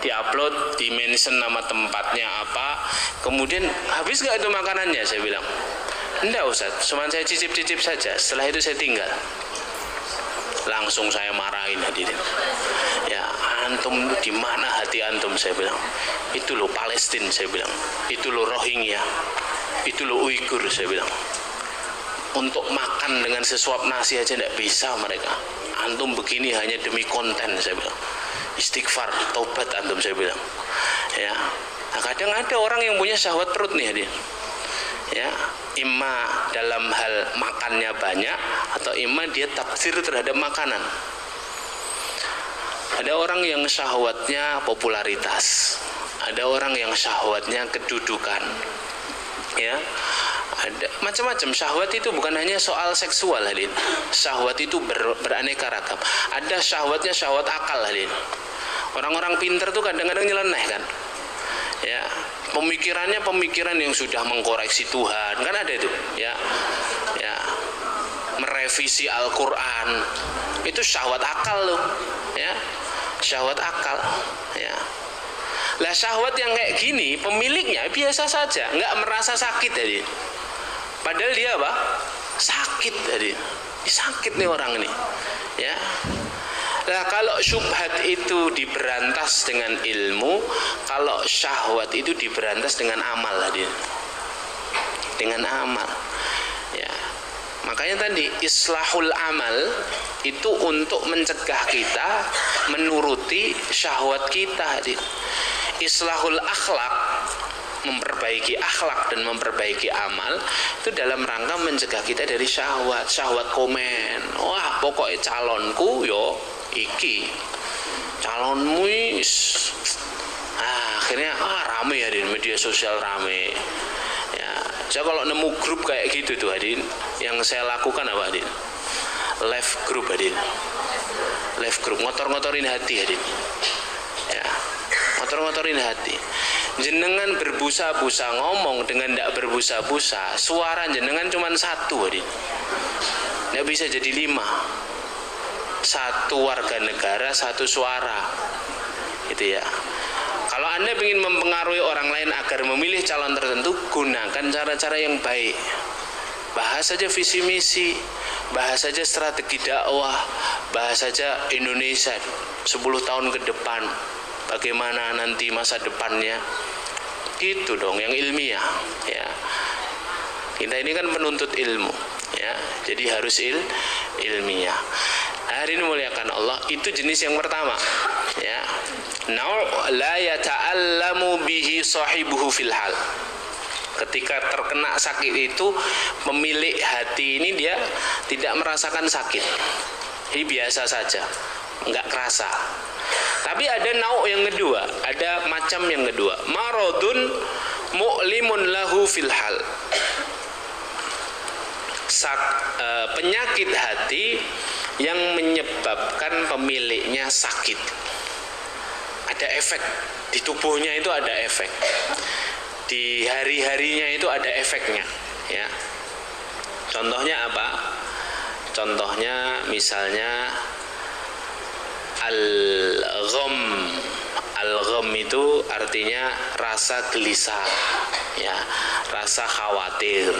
diupload, di mention nama tempatnya apa, kemudian habis nggak itu makanannya? Saya bilang, enggak Ustaz, cuma saya cicip-cicip saja, setelah itu saya tinggal. Langsung saya marahin hadirin. Ya, antum di mana hati antum? Saya bilang, itu lo Palestina, saya bilang, itu lo Rohingya, itu lo Uighur, saya bilang. Untuk makan dengan sesuap nasi aja tidak bisa mereka. Antum begini hanya demi konten, saya bilang. Istighfar, taubat antum, saya bilang. Ya, nah, kadang ada orang yang punya syahwat perut nih hadirin. Ya, imma dalam hal makannya banyak atau imma dia taksir terhadap makanan. Ada orang yang syahwatnya popularitas, ada orang yang syahwatnya kedudukan, ya, ada macam-macam. Syahwat itu bukan hanya soal seksual, Halin. Syahwat itu beraneka ragam. Ada syahwatnya syahwat akal, Halin. Orang-orang pinter tuh kadang-kadang nyeleneh kan, ya, pemikirannya pemikiran yang sudah mengkoreksi Tuhan, kan ada itu, ya, ya, merevisi Al-Quran, itu syahwat akal loh, ya, syahwat akal, ya. Lah syahwat yang kayak gini pemiliknya biasa saja, nggak merasa sakit tadi, padahal dia apa? Sakit tadi, sakit nih orang ini, ya. Nah, kalau syubhat itu diberantas dengan ilmu, kalau syahwat itu diberantas dengan amal, hadir. Dengan amal. Ya. Makanya tadi islahul amal itu untuk mencegah kita menuruti syahwat kita, hadir. Islahul akhlak, memperbaiki akhlak dan memperbaiki amal itu dalam rangka mencegah kita dari syahwat. Syahwat komen, wah pokoknya calonku yo iki, calonmu akhirnya rame ya di media sosial, rame ya. Saya kalau nemu grup kayak gitu tuh Adin, yang saya lakukan apa Adin? Live group Adin, live group, ngotor-ngotorin hati Adin, ya, ngotor-ngotorin hati. Jenengan berbusa-busa ngomong dengan tidak berbusa-busa, suara jenengan cuma satu Adin, tidak bisa jadi 5. Satu warga negara, satu suara, gitu ya. Kalau Anda ingin mempengaruhi orang lain agar memilih calon tertentu, gunakan cara-cara yang baik. Bahas saja visi misi, bahas saja strategi dakwah, bahas saja Indonesia 10 tahun ke depan, bagaimana nanti masa depannya, gitu dong, yang ilmiah, ya. Kita ini kan penuntut ilmu, ya, jadi harus ilmiah. Hari ini muliakan Allah, itu jenis yang pertama, ya. Nau' la yata'allamu bihi sahibuhu fil hal. Ketika terkena sakit itu, pemilik hati ini dia tidak merasakan sakit. Ini biasa saja, enggak kerasa. Tapi ada nau' yang kedua, ada macam yang kedua. Maradun mu'limun lahu fil hal. Penyakit hati yang menyebabkan pemiliknya sakit. Ada efek di tubuhnya, itu ada efek di hari-harinya, itu ada efeknya, ya. Contohnya apa? Contohnya misalnya al-gham. Al-gham itu artinya rasa gelisah, ya, rasa khawatir,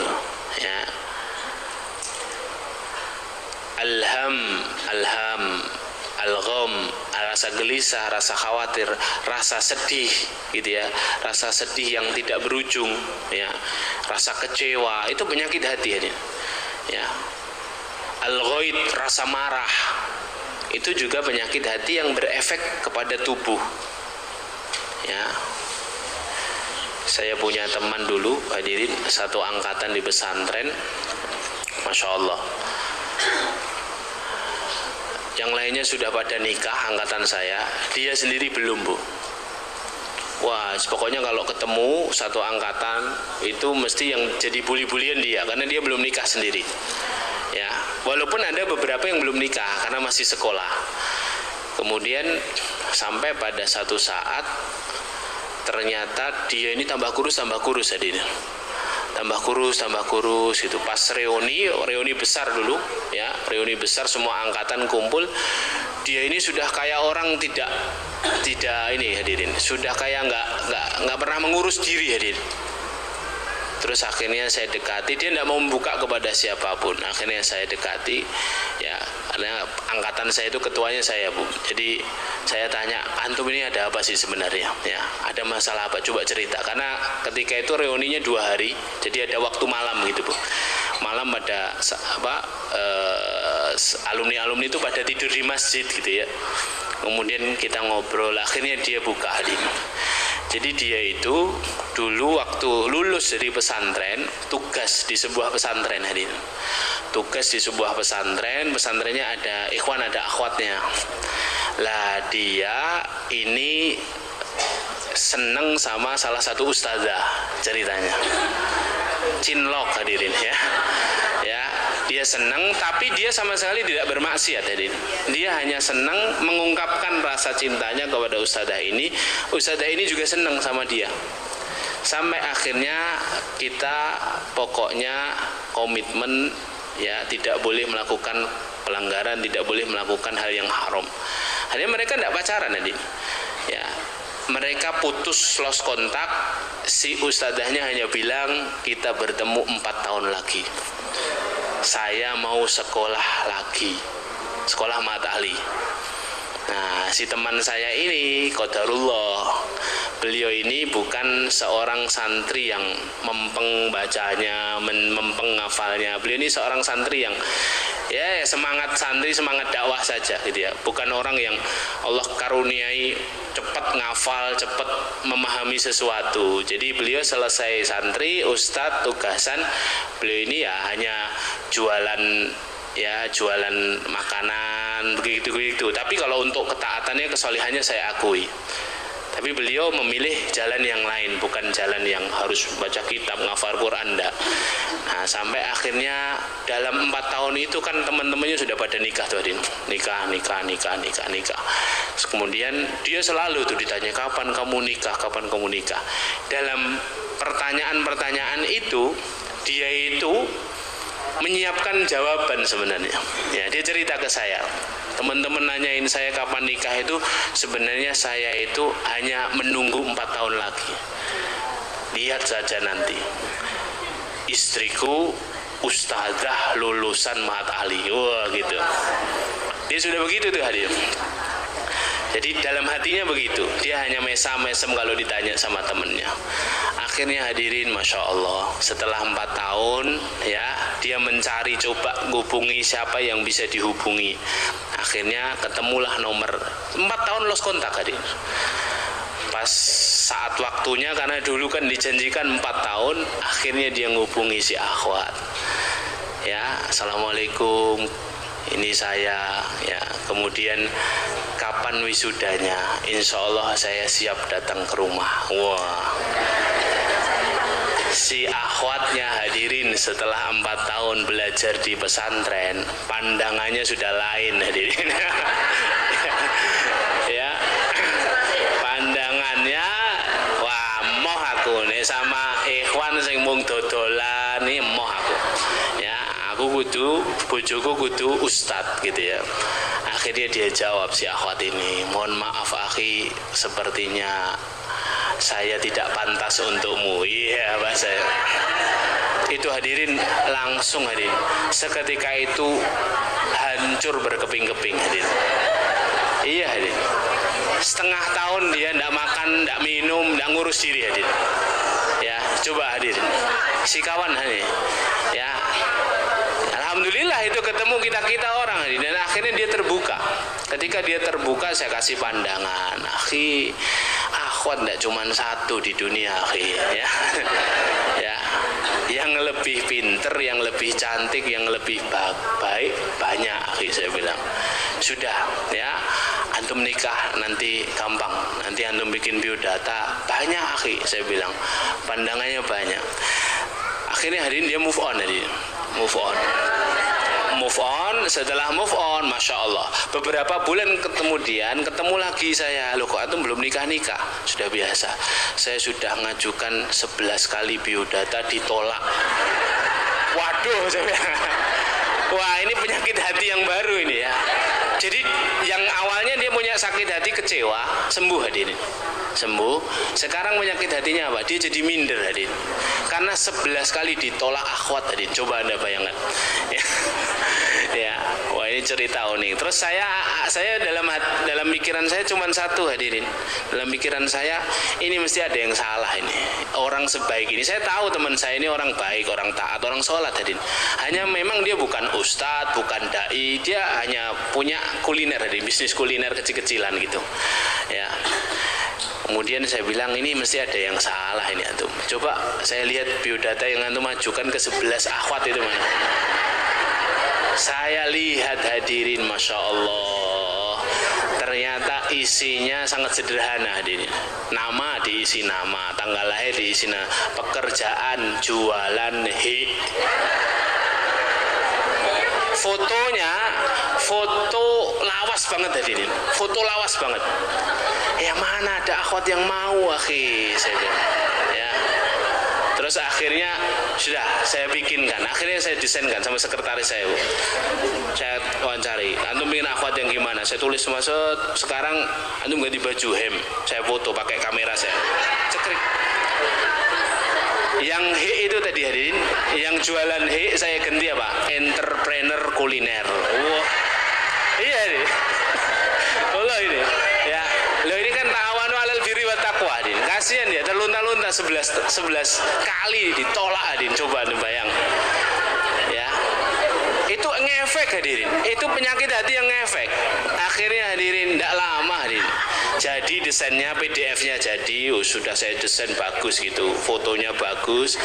ya. Alham, al-gham, rasa gelisah, rasa khawatir, rasa sedih, gitu ya, rasa sedih yang tidak berujung, ya, rasa kecewa, itu penyakit hati, ya. Al-ghaid, rasa marah, itu juga penyakit hati yang berefek kepada tubuh, ya. Saya punya teman dulu, hadirin, satu angkatan di pesantren, Masya Allah. Yang lainnya sudah pada nikah angkatan saya, dia sendiri belum, Bu. Wah, pokoknya kalau ketemu satu angkatan itu mesti yang jadi bully-bulian dia, karena dia belum nikah sendiri, ya. Walaupun ada beberapa yang belum nikah karena masih sekolah. Kemudian sampai pada satu saat ternyata dia ini tambah kurus adanya. Tambah kurus gitu. Pas reuni besar dulu, ya, reuni besar semua angkatan kumpul, dia ini sudah kayak orang tidak tidak ini hadirin, sudah kayak nggak pernah mengurus diri hadirin. Terus akhirnya saya dekati, dia tidak mau membuka kepada siapapun. Akhirnya saya dekati, ya karena angkatan saya itu ketuanya saya, Bu. Jadi saya tanya, antum ini ada apa sih sebenarnya? Ya, ada masalah apa? Coba cerita. Karena ketika itu reuninya 2 hari, jadi ada waktu malam gitu, Bu. Malam ada alumni-alumni itu pada tidur di masjid gitu ya. Kemudian kita ngobrol, akhirnya dia buka hadirin. Jadi dia itu dulu waktu lulus dari pesantren, tugas di sebuah pesantren hadirin. Tugas di sebuah pesantren, pesantrennya ada ikhwan, ada akhwatnya. Lah dia ini seneng sama salah satu ustazah ceritanya. Cinlok hadirin ya. Ya, dia senang tapi dia sama sekali tidak bermaksiat hadirin. Dia hanya senang mengungkapkan rasa cintanya kepada ustazah ini. Ustazah ini juga senang sama dia. Sampai akhirnya kita pokoknya komitmen ya, tidak boleh melakukan pelanggaran, tidak boleh melakukan hal yang haram. Hanya mereka tidak pacaran hadirin. Ya, mereka putus, lost kontak. Si ustazahnya hanya bilang kita bertemu 4 tahun lagi. Saya mau sekolah lagi, sekolah matahari. Nah, si teman saya ini qadarullah, beliau ini bukan seorang santri yang mempeng bacanya, mempeng ngafalnya. Beliau ini seorang santri yang ya semangat santri, semangat dakwah saja gitu ya. Bukan orang yang Allah karuniai cepat ngafal, cepat memahami sesuatu. Jadi beliau selesai santri, ustadz, tugasan, beliau ini ya hanya jualan makanan begitu. Tapi kalau untuk ketaatannya, kesolihannya saya akui. Tapi beliau memilih jalan yang lain, bukan jalan yang harus baca kitab, ngafal Quran, enggak. Nah, sampai akhirnya dalam 4 tahun itu kan teman-temannya sudah pada nikah tuh, nikah. Terus kemudian dia selalu tuh ditanya, kapan kamu nikah? Dalam pertanyaan-pertanyaan itu, dia itu menyiapkan jawaban sebenarnya. Ya, dia cerita ke saya. Teman-teman nanyain saya kapan nikah itu, sebenarnya saya itu hanya menunggu 4 tahun lagi. Lihat saja nanti. Istriku ustazah lulusan Mahat Ali. Wah, gitu. Dia sudah begitu tuh hadir. Jadi dalam hatinya begitu, dia hanya mesem kalau ditanya sama temennya. Akhirnya hadirin, Masya Allah, setelah 4 tahun ya, dia mencari, coba hubungi siapa yang bisa dihubungi. Akhirnya ketemulah nomor. 4 tahun lost kontak hadirin. Pas saat waktunya, karena dulu kan dijanjikan 4 tahun, akhirnya dia ngubungi si akhwat. Ya, Assalamualaikum, ini saya ya, kemudian kapan wisudanya? Insya Allah saya siap datang ke rumah. Wah, si akhwatnya hadirin setelah 4 tahun belajar di pesantren, pandangannya sudah lain hadirin. Ya, pandangannya wah, moh aku nih sama ikhwan sing mung dodolan nih, moh aku. Ya, aku kudu, bojoku kudu ustad gitu ya. Akhirnya dia jawab si akhwat ini, mohon maaf akhi, sepertinya saya tidak pantas untukmu. Iya, Pak, saya. Itu hadirin, langsung hadirin, seketika itu hancur berkeping-keping hadirin. Iya hadirin, setengah tahun dia tidak makan, tidak minum, tidak ngurus diri hadirin. Ya, coba hadirin, si kawan hadirin. Ya, alhamdulillah itu ketemu kita orang hadirin, dan akhirnya dia terbuka. Ketika dia terbuka, saya kasih pandangan, akhi, akhwat tidak cuma satu di dunia akhi, ya. Ya, yang lebih pinter, yang lebih cantik, yang lebih baik banyak akhi, saya bilang. Sudah ya, antum nikah nanti gampang, nanti antum bikin biodata banyak akhi, saya bilang, pandangannya banyak. Akhirnya hadirin dia move on, hadirin, move on. Setelah move on, Masya Allah, beberapa bulan ketemu lagi saya. Loh, kok antum belum nikah? Sudah biasa, saya sudah ngajukan 11 kali biodata, ditolak. Waduh, saya bilang, wah, ini penyakit hati yang baru ini ya. Jadi yang awalnya dia punya sakit hati, kecewa, sembuh hadirin, sembuh. Sekarang penyakit hatinya apa? Dia jadi minder hadirin, karena 11 kali ditolak akhwat hadirin. Coba Anda bayangkan ya, wah ini cerita unik. Terus saya dalam pikiran saya cuma satu hadirin, dalam pikiran saya ini mesti ada yang salah ini. Orang sebaik ini, saya tahu teman saya ini orang baik, orang taat, orang sholat hadirin. Hanya memang dia bukan ustadz, bukan dai, dia hanya punya kuliner hadirin, bisnis kuliner kecil-kecilan gitu ya. Kemudian saya bilang ini mesti ada yang salah ini antum. Coba saya lihat biodata yang antum ajukan ke 11 akhwat itu mana. Saya lihat hadirin, Masya Allah, ternyata isinya sangat sederhana hadirin. Nama diisi nama, tanggal lahir diisi nama, pekerjaan jualan fotonya foto lawas banget hadirin, foto lawas banget. Ya mana ada akhwat yang mau akhi, saya bilang ya. Terus akhirnya sudah saya bikinkan, akhirnya saya desainkan sama sekretaris saya, Bu. Saya wawancari, antum bikin akhwat yang gimana? Saya tulis maksud sekarang antum ganti baju hem, saya foto pakai kamera saya, cekrik. Yang he itu tadi hadirin, yang jualan he saya ganti apa? Entrepreneur kuliner. Wah, iya nih. Allah ini, ya. Loh ini kan ta'awanu 'alal birri wat taqwa hadirin. Kasihan ya, terlunta-lunta 11 kali ditolak hadirin. Coba Anda bayang. Ya. Itu ngefek hadirin. Itu penyakit hati yang ngefek. Akhirnya hadirin tidak lama hadirin. Jadi desainnya, PDF-nya jadi, sudah saya desain bagus gitu, fotonya bagus.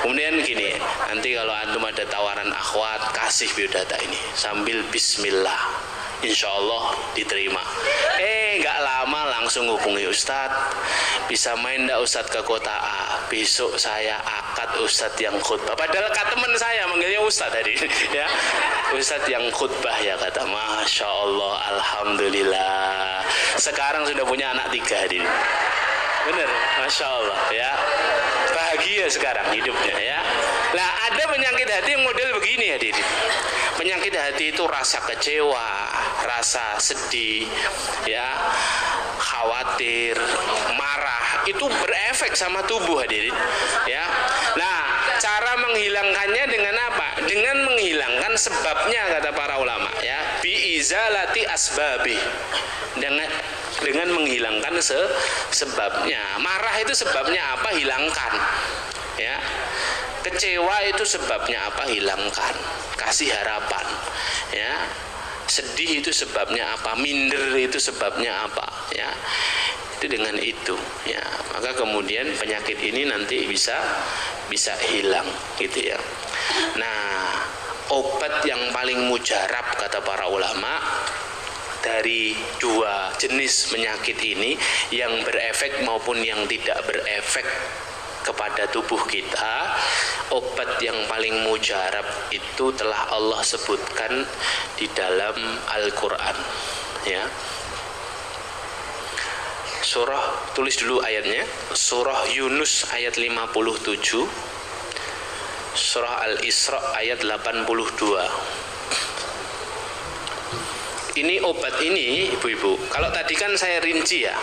Kemudian gini, nanti kalau antum ada tawaran akhwat, kasih biodata ini sambil bismillah, insya Allah diterima. Nggak lama langsung hubungi Ustadz, bisa main ndak Ustadz ke kota A, besok saya akad Ustadz yang khutbah. Padahal teman saya manggilnya Ustadz tadi ya, Ustadz yang khutbah ya, kata Masya Allah, Alhamdulillah. Sekarang sudah punya anak 3 hadirin. Bener, Masya Allah ya, bahagia sekarang hidupnya ya. Nah ada penyakit hati yang model begini hadirin. Penyakit hati itu rasa kecewa, rasa sedih ya, khawatir, marah, itu berefek sama tubuh hadirin ya. Nah cara menghilangkannya dengan apa? Dengan menghilangkan sebabnya, kata para ulama ya, biizalati asbabi, dengan menghilangkan sebabnya. Marah itu sebabnya apa? Hilangkan ya. Kecewa itu sebabnya apa? Hilangkan, kasih harapan ya. Sedih itu sebabnya apa? Minder itu sebabnya apa ya. Itu dengan itu ya, maka kemudian penyakit ini nanti bisa hilang gitu ya. Nah obat yang paling mujarab kata para ulama dari 2 jenis penyakit ini, yang berefek maupun yang tidak berefek kepada tubuh kita, obat yang paling mujarab itu telah Allah sebutkan di dalam Al-Quran ya. Surah, tulis dulu ayatnya, surah Yunus ayat 57, surah Al-Isra ayat 82. Ini obat ini ibu-ibu, kalau tadi kan saya rinci ya,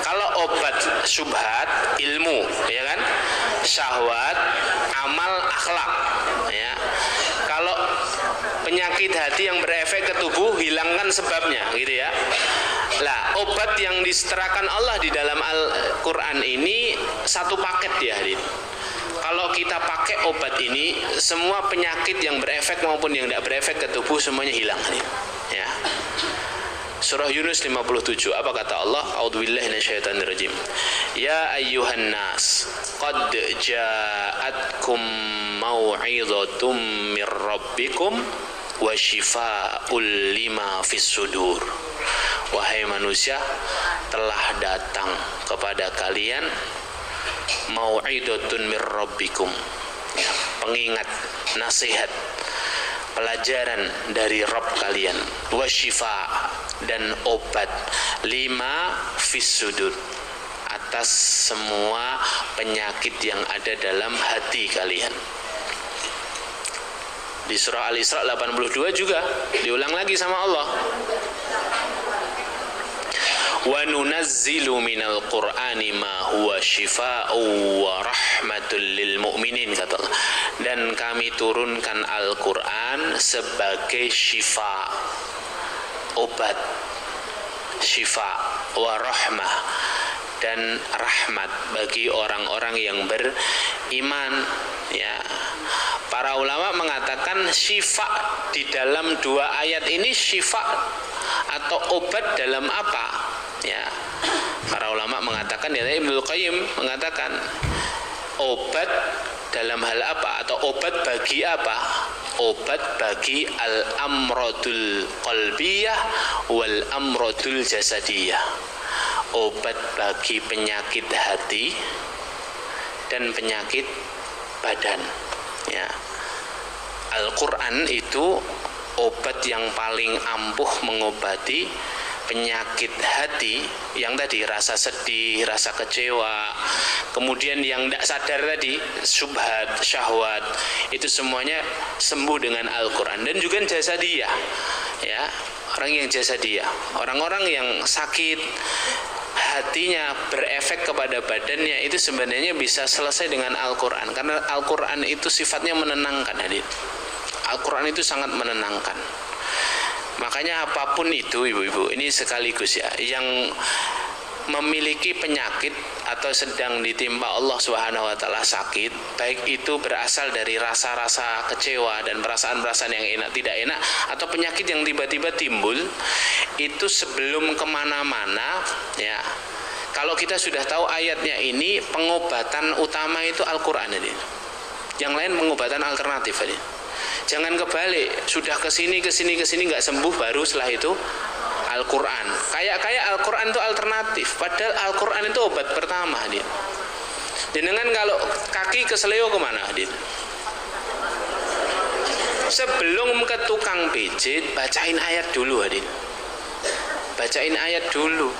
kalau obat syubhat ilmu ya kan, syahwat amal akhlak ya. Kalau penyakit hati yang berefek ke tubuh, hilangkan sebabnya gitu ya. Lah obat yang diseterakan Allah di dalam Al-Quran ini satu paket ya hadirin. Kalau kita pakai obat ini, semua penyakit yang berefek maupun yang tidak berefek ke tubuh semuanya hilang ya. Surah Yunus 57, apa kata Allah? A'udzubillahi minasyaitonirrajim. Ya ayyuhan nas, qad ja'atkum mau'izatum mir rabbikum wa shifaa'ul lima fis sudur. Wahai manusia, telah datang kepada kalian mau'idatun mir rabbikum, pengingat, nasihat, pelajaran dari Rabb kalian, wasyifa, dan obat, lima fis sudur, atas semua penyakit yang ada dalam hati kalian. Di surah Al-Isra 82 juga diulang lagi sama Allah. Wa nunazzilu minal qur'ani ma huwa shifaa'u wa rahmatul lil mu'minin, kata Allah. Dan kami turunkan Al-Qur'an sebagai syifa, obat, syifa wa rahmah, dan rahmat bagi orang-orang yang beriman. Ya, para ulama mengatakan syifa di dalam dua ayat ini, syifa atau obat dalam apa? Ya, para ulama mengatakan, ya, Ibnu Qayyim mengatakan obat dalam hal apa, atau obat bagi apa? Obat bagi al-amradul qalbiyah wal amradul jasadiyah. Obat bagi penyakit hati dan penyakit badan. Ya, Al-Quran itu obat yang paling ampuh mengobati penyakit hati yang tadi rasa sedih, rasa kecewa, kemudian yang tidak sadar tadi syubhat, syahwat, itu semuanya sembuh dengan Al-Quran. Dan juga jasadiyah, ya, orang yang jasadiyah, orang-orang yang sakit hatinya berefek kepada badannya, itu sebenarnya bisa selesai dengan Al-Quran, karena Al-Quran itu sifatnya menenangkan. Hadir, Al-Quran itu sangat menenangkan. Makanya apapun itu ibu-ibu, ini sekaligus ya, yang memiliki penyakit atau sedang ditimpa Allah Subhanahu wa taala sakit, baik itu berasal dari rasa-rasa kecewa dan perasaan-perasaan yang enak tidak enak, atau penyakit yang tiba-tiba timbul, itu sebelum kemana-mana, ya, kalau kita sudah tahu ayatnya ini, pengobatan utama itu Al-Quran ini. Yang lain pengobatan alternatif ini. Jangan kebalik, sudah kesini nggak sembuh, baru setelah itu Al-Quran. Kayak Al-Quran itu alternatif, padahal Al-Quran itu obat pertama, Hadin. Jenengan kalau kaki keseleo kemana, Hadin? Sebelum ke tukang pijit, bacain ayat dulu, Hadin. Bacain ayat dulu.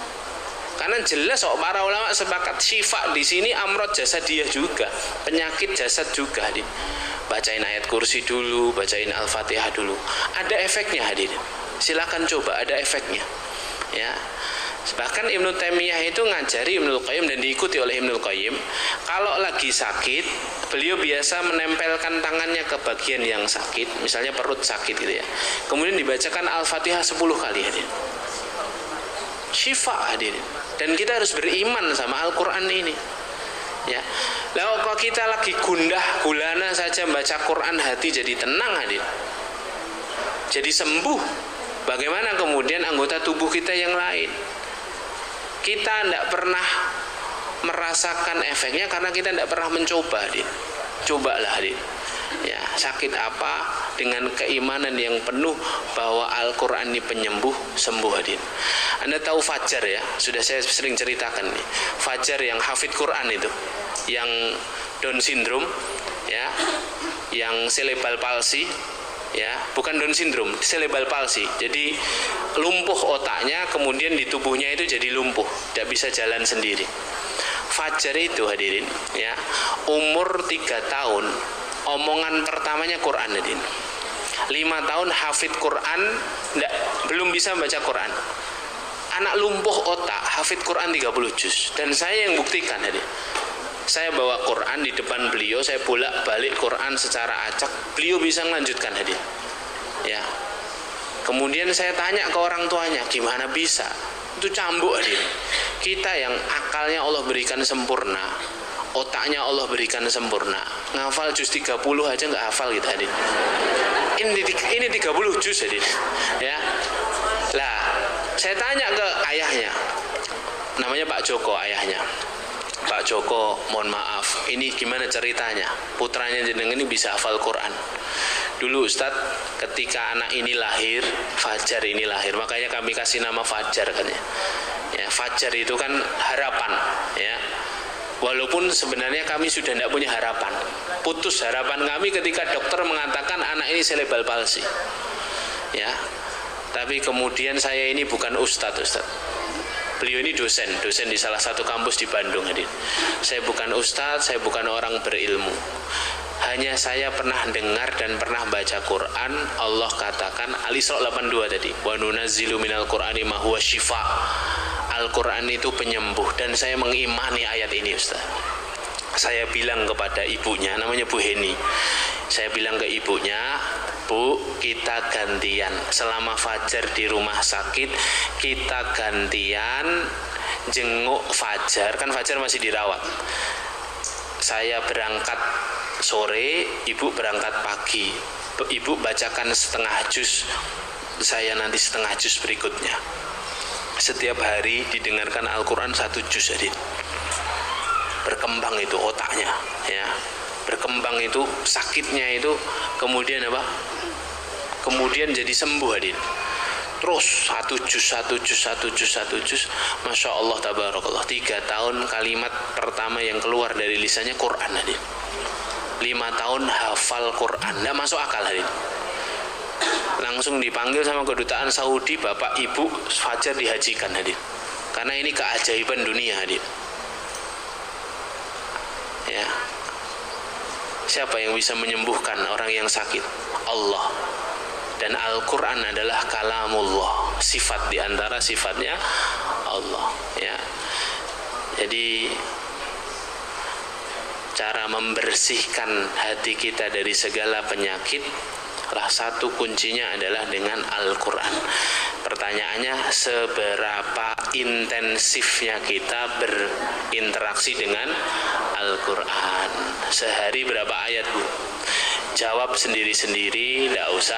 Karena jelas para ulama sepakat syifa di sini amrod jasadiyah juga, penyakit jasad juga, Hadin. Bacain ayat kursi dulu, bacain Al-Fatihah dulu. Ada efeknya, hadirin. Silakan coba, ada efeknya. Ya. Bahkan Ibnu Taimiyah itu ngajari Ibnu Qayyim dan diikuti oleh Ibnu Qayyim. Kalau lagi sakit, beliau biasa menempelkan tangannya ke bagian yang sakit, misalnya perut sakit gitu ya. Kemudian dibacakan Al-Fatihah 10 kali, hadirin. Syifa, hadirin. Dan kita harus beriman sama Al-Quran ini. Ya, lalu kalau kita lagi gundah gulana saja baca Quran, hati jadi tenang, hadir, jadi sembuh. Bagaimana kemudian anggota tubuh kita yang lain? Kita tidak pernah merasakan efeknya karena kita tidak pernah mencoba, hadir. Cobalah, hadir. Ya, sakit apa dengan keimanan yang penuh bahwa Al-Quran ini penyembuh, sembuh, hadir. Anda tahu Fajar ya, sudah saya sering ceritakan nih. Fajar yang hafid Quran itu, yang Down syndrome, ya, yang cerebral palsy, ya, bukan Down syndrome, cerebral palsy. Jadi lumpuh otaknya, kemudian di tubuhnya itu jadi lumpuh, tidak bisa jalan sendiri. Fajar itu, hadirin, ya, umur 3 tahun, omongan pertamanya Quran, hadirin. 5 tahun hafid Quran, belum bisa baca Quran. Anak lumpuh otak, hafid Quran 30 juz. Dan saya yang buktikan, hadir. Saya bawa Quran di depan beliau, saya bolak-balik Quran secara acak, beliau bisa melanjutkan, hadir. Ya. Kemudian saya tanya ke orang tuanya, gimana bisa? Itu cambuk, hadir. Kita yang akalnya Allah berikan sempurna, otaknya Allah berikan sempurna, ngafal juz 30 aja nggak hafal gitu, hadir. Ini 30 juz, hadir. Ya. Lah, saya tanya ke ayahnya, namanya Pak Joko, ayahnya. Pak Joko, mohon maaf, ini gimana ceritanya? Putranya jenengan ini bisa hafal Quran. Dulu Ustadz, ketika anak ini lahir, Fajar ini lahir, makanya kami kasih nama Fajar kan ya. Ya, Fajar itu kan harapan, ya. Walaupun sebenarnya kami sudah tidak punya harapan. Putus harapan kami ketika dokter mengatakan anak ini cerebral palsy. Ya. Tapi kemudian saya ini bukan Ustadz. Beliau ini dosen di salah satu kampus di Bandung, hadir. Saya bukan ustadz, saya bukan orang berilmu. hanya saya pernah dengar dan pernah baca Quran. Allah katakan, Al-Isra 82 tadi, wa nunazzilu minal Qur'ani ma huwa syifa. Al-Quran itu penyembuh, dan saya mengimani ayat ini, Ustaz. Saya bilang kepada ibunya, namanya Bu Heni, saya bilang ke ibunya, Bu, kita gantian selama Fajar di rumah sakit, kita gantian jenguk Fajar, kan Fajar masih dirawat. Saya berangkat sore, ibu berangkat pagi. Ibu bacakan setengah juz, saya nanti setengah juz berikutnya. Setiap hari didengarkan Al-Quran 1 juz, Adin. Berkembang itu otaknya, ya. Berkembang itu, sakitnya itu kemudian apa? Kemudian jadi sembuh, Adin. Terus 1 juz, Masya Allah, tabarakallah. 3 tahun kalimat pertama yang keluar dari lisannya Quran, Adin. 5 tahun hafal Quran, nggak masuk akal, Adin. Langsung dipanggil sama kedutaan Saudi, bapak ibu Fajar dihajikan, Adin. Karena ini keajaiban dunia, Adin. Ya, siapa yang bisa menyembuhkan orang yang sakit? Allah. Dan Al-Quran adalah kalamullah, sifat diantara sifatnya Allah, ya. Jadi cara membersihkan hati kita dari segala penyakit, salah satu kuncinya adalah dengan Al-Quran. Pertanyaannya, seberapa intensifnya kita berinteraksi dengan Al-Quran? Sehari berapa ayat, Bu? Jawab sendiri-sendiri, tidak usah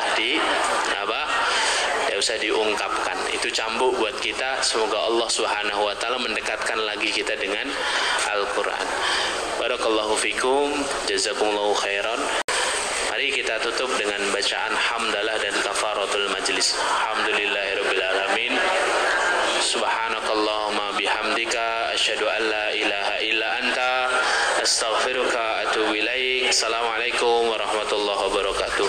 diungkapkan. Itu cambuk buat kita. Semoga Allah Subhanahu wa taala mendekatkan lagi kita dengan Al-Quran. Barakallahu fikum, jazakumullahu khairan. Mari kita tutup dengan bacaan hamdalah dan kafaratul majlis. Alhamdulillahirabbil alamin. Subhanakallahumma bihamdika asyhadu an la ilaha illa anta astaghfiruka wa atubu ilaik. Assalamualaikum warahmatullahi wabarakatuh.